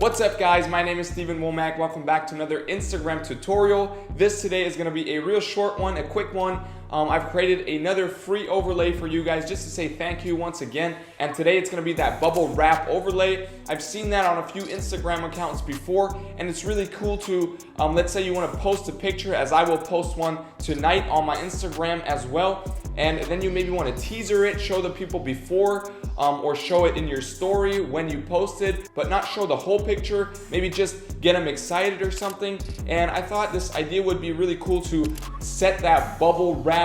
What's up guys, my name is Steven Wommack. Welcome back to another Instagram tutorial. This today is going to be a real short one, a quick one. I've created another free overlay for you guys just to say thank you once again. And today it's going to be that bubble wrap overlay. I've seen that on a few Instagram accounts before, and it's really cool to, let's say you want to post a picture, as I will post one tonight on my Instagram as well. And then you maybe want to teaser it, show the people before, or show it in your story when you post it, but not show the whole picture, maybe just get them excited or something. And I thought this idea would be really cool to set that bubble wrap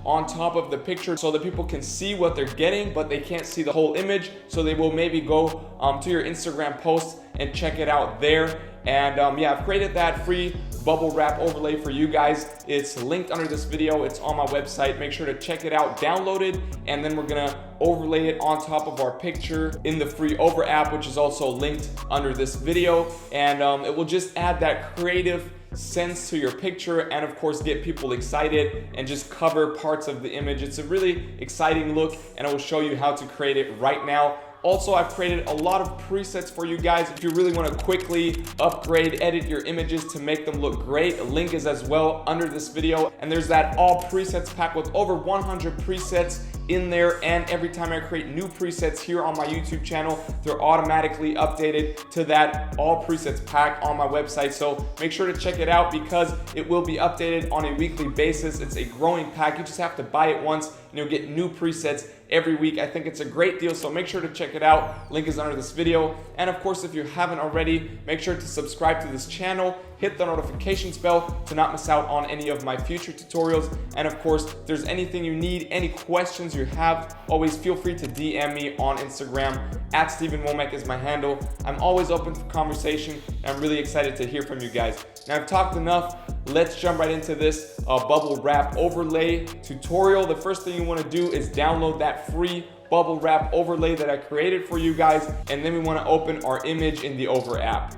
on top of the picture so that people can see what they're getting, but they can't see the whole image. So they will maybe go to your Instagram post and check it out there. And yeah, I've created that free bubble wrap overlay for you guys. It's linked under this video. It's on my website. Make sure to check it out, download it, and then we're gonna overlay it on top of our picture in the free over app, which is also linked under this video. And it will just add that creative sense to your picture, and of course get people excited and just cover parts of the image. It's a really exciting look, and I will show you how to create it right now. Also, I've created a lot of presets for you guys if you really want to quickly upgrade, edit your images to make them look great. A link is as well under this video, and there's that all presets pack with over 100 presets in there. And every time I create new presets here on my YouTube channel, they're automatically updated to that all presets pack on my website. So make sure to check it out because it will be updated on a weekly basis. It's a growing pack. You just have to buy it once and you'll get new presets every week. I think it's a great deal, so make sure to check it out. Link is under this video. And of course, if you haven't already, make sure to subscribe to this channel, hit the notifications bell to not miss out on any of my future tutorials. And of course, if there's anything you need, any questions you have, always feel free to DM me on Instagram. At Steven Wommack is my handle. I'm always open for conversation, and I'm really excited to hear from you guys. Now I've talked enough. Let's jump right into this bubble wrap overlay tutorial. The first thing you want to do is download that free bubble wrap overlay that I created for you guys, and then we want to open our image in the over app.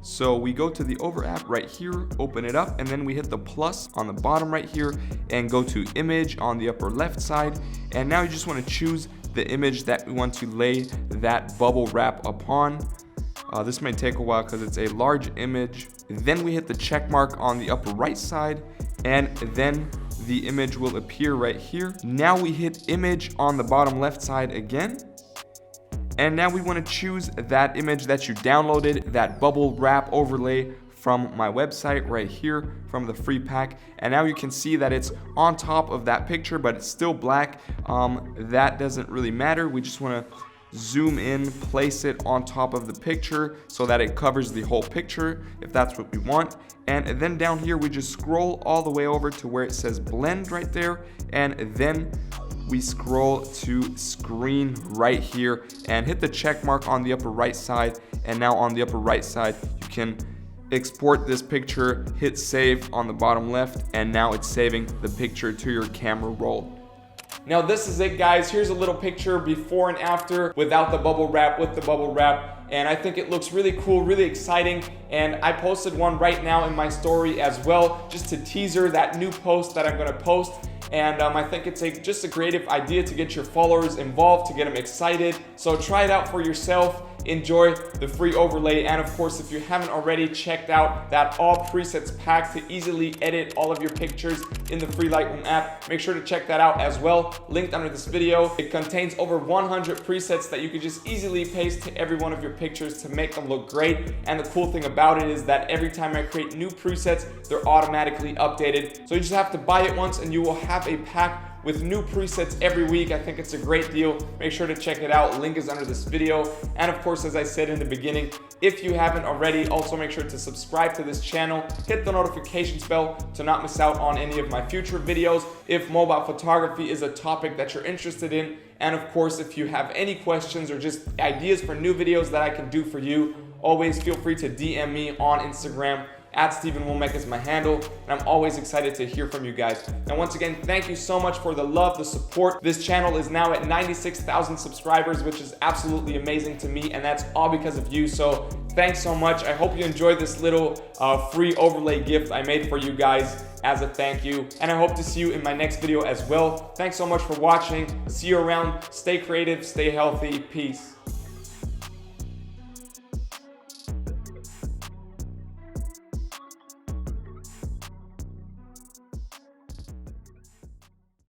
So we go to the over app right here, open it up, and then we hit the plus on the bottom right here and go to image on the upper left side. And now you just want to choose the image that we want to lay that bubble wrap upon. This may take a while because it's a large image. Then we hit the check mark on the upper right side, and then the image will appear right here. Now we hit image on the bottom left side again. And now we want to choose that image that you downloaded, that bubble wrap overlay from my website right here from the free pack. And now you can see that it's on top of that picture, but it's still black. That doesn't really matter. We just want to zoom in, place it on top of the picture so that it covers the whole picture if that's what we want. And then down here we just scroll all the way over to where it says blend right there, and then we scroll to screen right here and hit the check mark on the upper right side. And now on the upper right side you can export this picture, hit save on the bottom left, and now it's saving the picture to your camera roll. Now this is it guys. Here's a little picture before and after without the bubble wrap, with the bubble wrap, and I think it looks really cool, really exciting. And I posted one right now in my story as well, just to teaser that new post that I'm going to post. And I think it's just a creative idea to get your followers involved, to get them excited. So try it out for yourself. Enjoy the free overlay. And of course, if you haven't already checked out that all presets pack to easily edit all of your pictures in the free Lightroom app, make sure to check that out as well. Linked under this video. It contains over 100 presets that you can just easily paste to every one of your pictures to make them look great. And the cool thing about it is that every time I create new presets, they're automatically updated. So you just have to buy it once and you will have a pack with new presets every week. I think it's a great deal. Make sure to check it out. Link is under this video. And of course, as I said in the beginning, if you haven't already, also make sure to subscribe to this channel, hit the notifications bell to not miss out on any of my future videos if mobile photography is a topic that you're interested in. And of course, if you have any questions or just ideas for new videos that I can do for you, always feel free to DM me on Instagram. At Steven Wommack is my handle, and I'm always excited to hear from you guys. And once again, thank you so much for the love, the support. This channel is now at 96,000 subscribers, which is absolutely amazing to me, and that's all because of you. So thanks so much. I hope you enjoyed this little free overlay gift I made for you guys as a thank you, and I hope to see you in my next video as well. Thanks so much for watching. See you around. Stay creative, stay healthy. Peace.